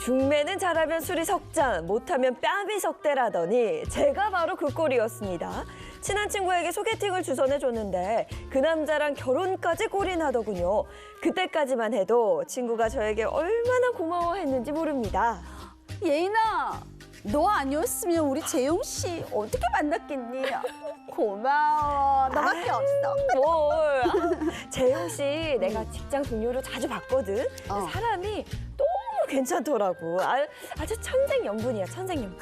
중매는 잘하면 술이 석잔, 못하면 뺨이 석대라더니 제가 바로 그 꼴이었습니다. 친한 친구에게 소개팅을 주선해줬는데 그 남자랑 결혼까지 꼴이나더군요. 그때까지만 해도 친구가 저에게 얼마나 고마워했는지 모릅니다. 예인아, 너 아니었으면 우리 재용 씨 어떻게 만났겠니? 고마워. 너밖에 없어. 뭘. 재용 씨 내가 직장 동료로 자주 봤거든. 사람이 너무 괜찮더라고. 아주 천생연분이야, 천생연분.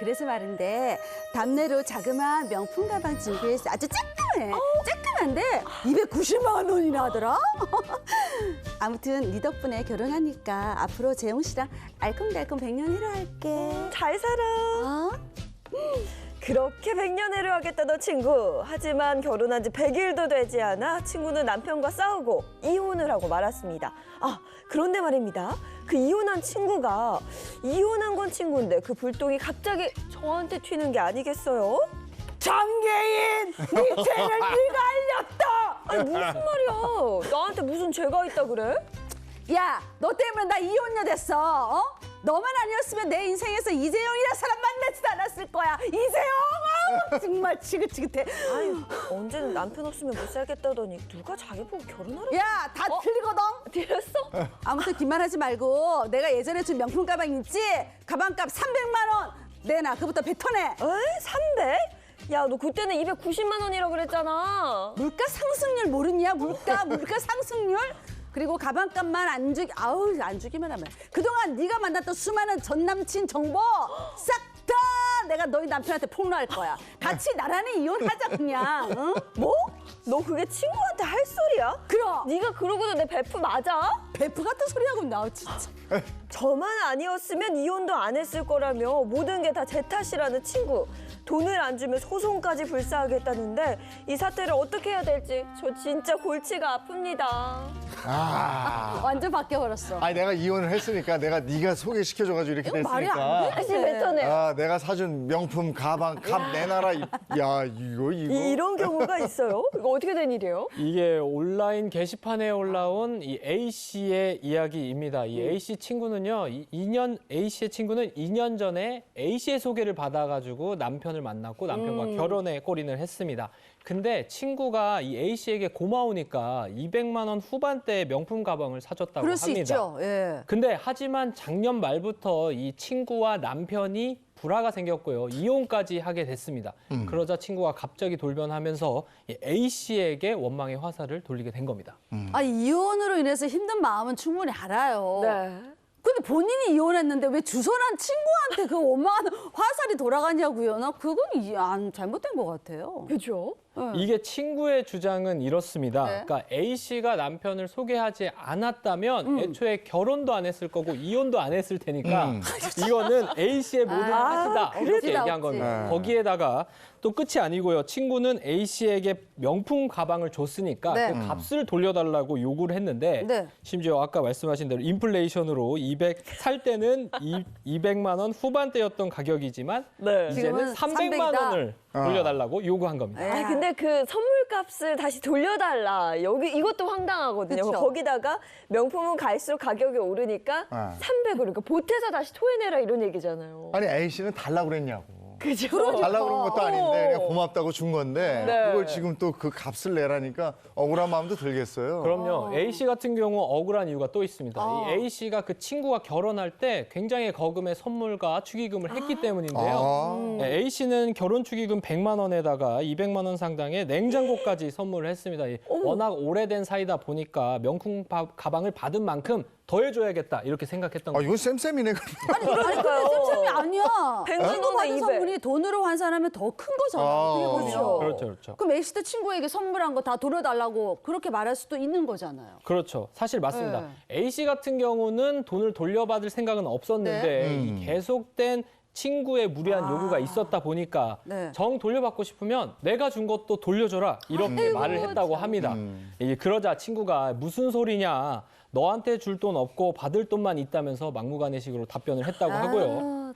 그래서 말인데 답내로 자그마한 명품 가방 준비했어. 아주 쬐끔해. 쬐끔한데 290만 원이나 하더라. 아무튼 네 덕분에 결혼하니까 앞으로 재용 씨랑 알콩달콩 100년 해로 할게. 잘 살아. 어? 그렇게 100년회를 하겠다던 친구. 하지만 결혼한 지 100일도 되지 않아 친구는 남편과 싸우고 이혼을 하고 말았습니다. 그런데 말입니다. 그 이혼한 친구가 이혼한 건 친구인데 그 불똥이 갑자기 저한테 튀는 게 아니겠어요? 장계인! 네 죄를 네가 알렸다! 아니 무슨 말이야. 나한테 무슨 죄가 있다 그래? 야, 너 때문에 나 이혼녀 됐어. 어? 너만 아니었으면 내 인생에서 이재용이라는 사람 만나지도 않았을 거야. 이재용! 아우, 정말 지긋지긋해. 아유, 언제는 남편 없으면 못 살겠다더니 누가 자기 보고 결혼하라고. 야, 다 틀리거든. 들었어? 아무튼 긴 말하지 말고 내가 예전에 준 명품 가방 있지? 가방값 300만 원. 내놔. 그부터 뱉어내. 에이, 300? 야, 너 그때는 290만 원이라고 그랬잖아. 물가 상승률 모르냐? 물가 상승률? 그리고 가방값만 안 주기만 하면 그동안 네가 만났던 수많은 전 남친 정보 싹 다 내가 너희 남편한테 폭로할 거야. 같이 나란히 이혼하자 그냥. 응? 뭐? 너 그게 친구한테 할 소리야? 그럼 네가 그러고도 내 베프 맞아? 베프 같은 소리 하고 나 진짜. 저만 아니었으면 이혼도 안 했을 거라며 모든 게 다 제 탓이라는 친구. 돈을 안 주면 소송까지 불사하겠다는데 이 사태를 어떻게 해야 될지 저 진짜 골치가 아픕니다. 완전 바뀌어버렸어. 아니 내가 이혼을 했으니까 네가 소개시켜줘가지고 이렇게 이거 말이 안 돼. 됐으니까. 다시 뱉어내. 내가 사준 명품 가방 값 내놔라. 야 이거. 이런 경우가 있어요? 이거 어떻게 된 일이에요? 이게 온라인 게시판에 올라온 이 A 씨의 이야기입니다. 이 A 씨 친구는요, A 씨의 친구는 2년 전에 A 씨의 소개를 받아가지고 남편을 만났고 남편과 결혼에 골인을 했습니다. 근데 친구가 이 A 씨에게 고마우니까 200만 원 후반대의 명품 가방을 사줬다고 그럴 수 합니다. 있죠. 예. 근데 하지만 작년 말부터 이 친구와 남편이 불화가 생겼고요. 이혼까지 하게 됐습니다. 그러자 친구가 갑자기 돌변하면서 이 A 씨에게 원망의 화살을 돌리게 된 겁니다. 이혼으로 인해서 힘든 마음은 충분히 알아요. 네. 근데 본인이 이혼했는데 왜 주선한 친구한테 그 원망하는 화살이 돌아가냐고요. 나 그건 잘못된 것 같아요. 그죠? 이게 친구의 주장은 이렇습니다. 네. 그러니까 A 씨가 남편을 소개하지 않았다면 애초에 결혼도 안 했을 거고 이혼도 안 했을 테니까 이거는 A 씨의 모든 탓이다. 이렇게 그렇지, 얘기한 나왔지. 겁니다. 거기에다가 또 끝이 아니고요. 친구는 A 씨에게 명품 가방을 줬으니까 네. 그 값을 돌려달라고 요구를 했는데 네. 심지어 아까 말씀하신 대로 인플레이션으로 살 때는 200만 원 후반대였던 가격이지만 네. 이제는 지금은 300만 원을 돌려달라고 요구한 겁니다. 아니 근데 그 선물값을 다시 돌려달라. 이것도 황당하거든요. 그쵸. 거기다가 명품은 갈수록 가격이 오르니까 300으로 그러니까 보태서 다시 토해내라 이런 얘기잖아요. 아니 A 씨는 달라고 그랬냐고. 그죠? 달라고 그런 것도 아닌데 그냥 고맙다고 준 건데 네. 그걸 지금 또 그 값을 내라니까 억울한 마음도 들겠어요. 그럼요. A 씨 같은 경우 억울한 이유가 또 있습니다. 이 A 씨가 그 친구가 결혼할 때 굉장히 거금의 선물과 축의금을 했기 때문인데요. 네, A 씨는 결혼 축의금 100만 원에다가 200만 원 상당의 냉장고까지 선물을 했습니다. 워낙 오래된 사이다 보니까 명품 가방을 받은 만큼 더 해줘야겠다 이렇게 생각했던 거죠. 이건 쌤쌤이네. 아니 쌤쌤이 아니야. 100만 친구 원에 받은 200. 선물이 돈으로 환산하면 더 큰 거잖아요. 그렇죠. 그렇죠. 그럼 A 씨도 친구에게 선물한 거 다 돌려달라고 그렇게 말할 수도 있는 거잖아요. 그렇죠. 사실 맞습니다. A 씨 같은 경우는 돈을 돌려받을 생각은 없었는데 이 계속된 친구의 무리한 요구가 있었다 보니까 네. 정 돌려받고 싶으면 내가 준 것도 돌려줘라 이렇게 말을 했다고 합니다. 그러자 친구가 무슨 소리냐. 너한테 줄 돈 없고 받을 돈만 있다면서 막무가내식으로 답변을 했다고 하고요.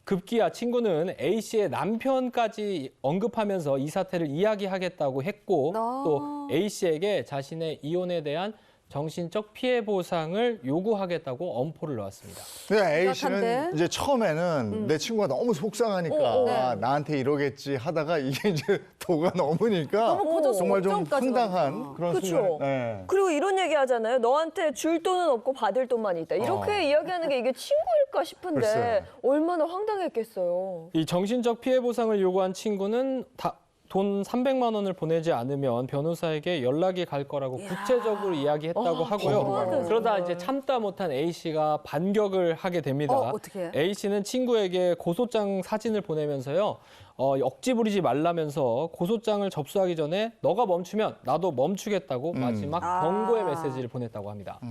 급기야 친구는 A 씨의 남편까지 언급하면서 이 사태를 이야기하겠다고 했고 또 A 씨에게 자신의 이혼에 대한 정신적 피해 보상을 요구하겠다고 엄포를 놓았습니다. 근데 A 심각한데? 씨는 이제 처음에는 내 친구가 너무 속상하니까 아, 나한테 이러겠지 하다가 이게 이제 도가 넘으니까 너무 커져서 정말 좀 걱정까지 황당한 가니까. 그런 그쵸. 순간. 네. 그리고 이런 얘기 하잖아요. 너한테 줄 돈은 없고 받을 돈만 있다. 이렇게 이야기하는 게 이게 친구일까 싶은데 글쎄요. 얼마나 황당했겠어요. 이 정신적 피해 보상을 요구한 친구는 돈 300만 원을 보내지 않으면 변호사에게 연락이 갈 거라고 구체적으로 이야기했다고 하고요. 너무하다, 그러다 정말. 이제 참다 못한 A 씨가 반격을 하게 됩니다. 어떻게 해? A 씨는 친구에게 고소장 사진을 보내면서요. 억지 부리지 말라면서 고소장을 접수하기 전에 너가 멈추면 나도 멈추겠다고 마지막 경고의 메시지를 보냈다고 합니다.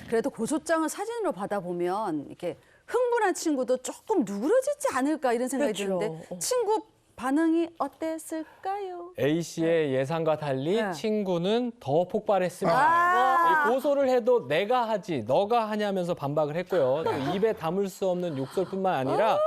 그래도 고소장을 사진으로 받아보면 이렇게 흥분한 친구도 조금 누그러지지 않을까 이런 생각이 그렇죠. 드는데 친구 반응이 어땠을까요? A 씨의 예상과 달리 네. 친구는 더 폭발했습니다. 이 고소를 해도 내가 하지 너가 하냐면서 반박을 했고요. 또 입에 담을 수 없는 욕설뿐만 아니라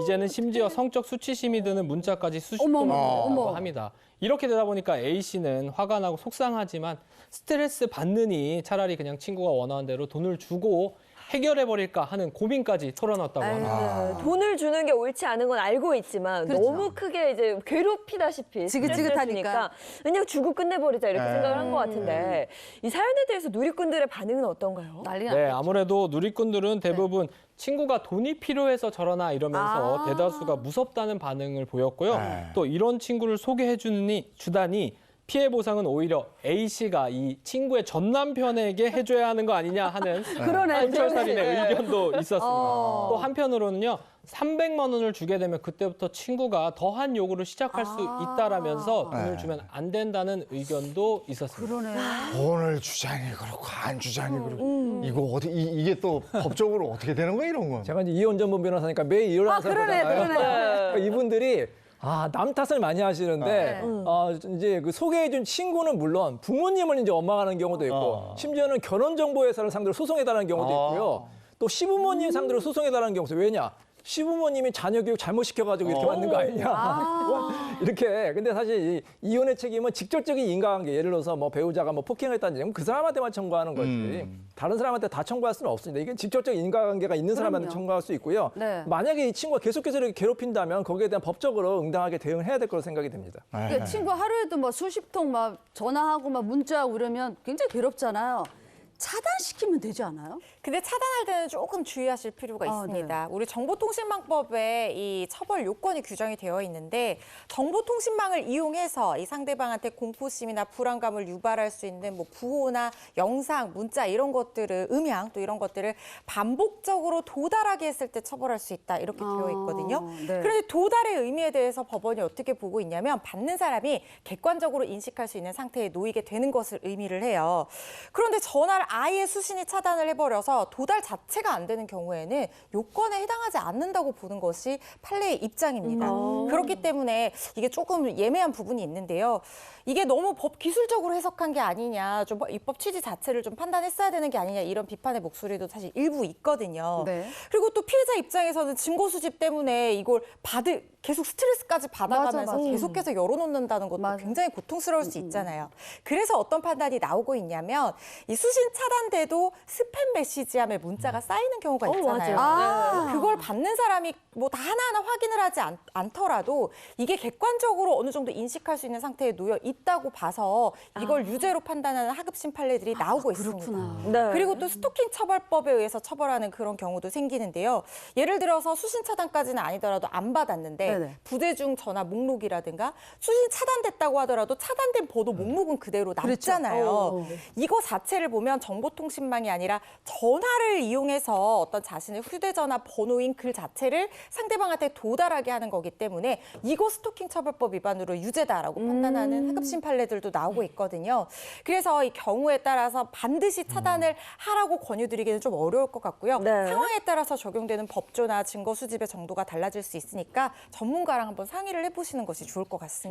이제는 심지어 성적 수치심이 드는 문자까지 수십 어머, 통을 어머, 보냈다고 어머. 합니다. 이렇게 되다 보니까 A 씨는 화가 나고 속상하지만 스트레스 받느니 차라리 그냥 친구가 원하는 대로 돈을 주고 해결해버릴까 하는 고민까지 털어놨다고 합니다. 네, 돈을 주는 게 옳지 않은 건 알고 있지만 그렇죠. 너무 크게 이제 괴롭히다시피 지긋지긋하니까. 스트레스를 주니까 그냥 주고 끝내버리자 이렇게 네. 생각을 한 것 같은데 이 사연에 대해서 누리꾼들의 반응은 어떤가요? 난리 네, 났다. 아무래도 누리꾼들은 대부분 친구가 돈이 필요해서 저러나 이러면서 아. 대다수가 무섭다는 반응을 보였고요. 네. 또 이런 친구를 소개해 주다니 피해 보상은 오히려 A 씨가 이 친구의 전 남편에게 해줘야 하는 거 아니냐 하는 그러네. 한철살인의 그러네. 의견도 있었습니다. 또 한편으로는요. 300만 원을 주게 되면 그때부터 친구가 더한 요구를 시작할 수 있다라면서 돈을 네. 주면 안 된다는 의견도 있었습니다. 그러네. 돈을 주자니 그렇고 안 주자니 그렇고 이거 어디 이게 또 법적으로 어떻게 되는 거야 이런 건? 제가 이제 이혼 전문 변호사니까 매일 일어나는 사람 그러네, 보잖아요. 그러네. 그러니까 이분들이 남 탓을 많이 하시는데 이제 그 소개해준 친구는 물론 부모님을 이제 원망하는 경우도 있고 심지어는 결혼정보회사를 상대로 소송해달라는 경우도 있고요. 또 시부모님 상대로 소송해달라는 경우도 있어요. 왜냐? 시부모님이 자녀 교육 잘못 시켜가지고 이렇게 만든 거 아니냐. 이렇게. 근데 사실 이 이혼의 책임은 직접적인 인과관계. 예를 들어서 뭐 배우자가 뭐 폭행했다든지 그 사람한테만 청구하는 거지. 다른 사람한테 다 청구할 수는 없습니다. 이게 직접적인 인과관계가 있는 사람한테 그럼요. 청구할 수 있고요. 네. 만약에 이 친구가 계속해서 이렇게 괴롭힌다면 거기에 대한 법적으로 응당하게 대응을 해야 될 거라고 생각이 됩니다. 그러니까 친구 하루에도 뭐 수십 통 막 전화하고 막 문자하고 이러면 굉장히 괴롭잖아요. 차단시키면 되지 않아요? 근데 차단할 때는 조금 주의하실 필요가 아, 있습니다. 우리 정보통신망법에 이 처벌 요건이 규정이 되어 있는데 정보통신망을 이용해서 이 상대방한테 공포심이나 불안감을 유발할 수 있는 뭐 부호나 영상, 문자 이런 것들을 음향 또 이런 것들을 반복적으로 도달하게 했을 때 처벌할 수 있다 이렇게 되어 있거든요. 네. 그런데 도달의 의미에 대해서 법원이 어떻게 보고 있냐면 받는 사람이 객관적으로 인식할 수 있는 상태에 놓이게 되는 것을 의미를 해요. 그런데 전화를 아예 수신이 차단을 해버려서 도달 자체가 안 되는 경우에는 요건에 해당하지 않는다고 보는 것이 판례의 입장입니다. 그렇기 때문에 이게 조금 예매한 부분이 있는데요. 이게 너무 법 기술적으로 해석한 게 아니냐, 좀 입법 취지 자체를 좀 판단했어야 되는 게 아니냐 이런 비판의 목소리도 사실 일부 있거든요. 네. 그리고 또 피해자 입장에서는 증거 수집 때문에 이걸 계속 스트레스까지 받아가면서 맞아. 계속해서 열어놓는다는 것도 맞아. 굉장히 고통스러울 수 있잖아요. 그래서 어떤 판단이 나오고 있냐면 이 수신 차단돼도 스팸 메시지함에 문자가 쌓이는 경우가 있잖아요. 맞아요. 그걸 받는 사람이 뭐 다 하나하나 확인을 하지 않더라도 이게 객관적으로 어느 정도 인식할 수 있는 상태에 놓여 있다고 봐서 이걸 유죄로 판단하는 하급심 판례들이 나오고 있습니다. 그렇구나. 네. 그리고 또 스토킹 처벌법에 의해서 처벌하는 그런 경우도 생기는데요. 예를 들어서 수신 차단까지는 아니더라도 안 받았는데 네네. 부재중 전화 목록이라든가 수신 차단됐다고 하더라도 차단된 번호 목록은 그대로 남잖아요. 이거 자체를 보면 정보통신망이 아니라 전화를 이용해서 어떤 자신의 휴대전화 번호인 글 자체를 상대방한테 도달하게 하는 거기 때문에 이거 스토킹 처벌법 위반으로 유죄다라고 판단하는 하급심 판례들도 나오고 있거든요. 그래서 이 경우에 따라서 반드시 차단을 하라고 권유드리기는 좀 어려울 것 같고요. 네. 상황에 따라서 적용되는 법조나 증거 수집의 정도가 달라질 수 있으니까 전문가랑 한번 상의를 해보시는 것이 좋을 것 같습니다.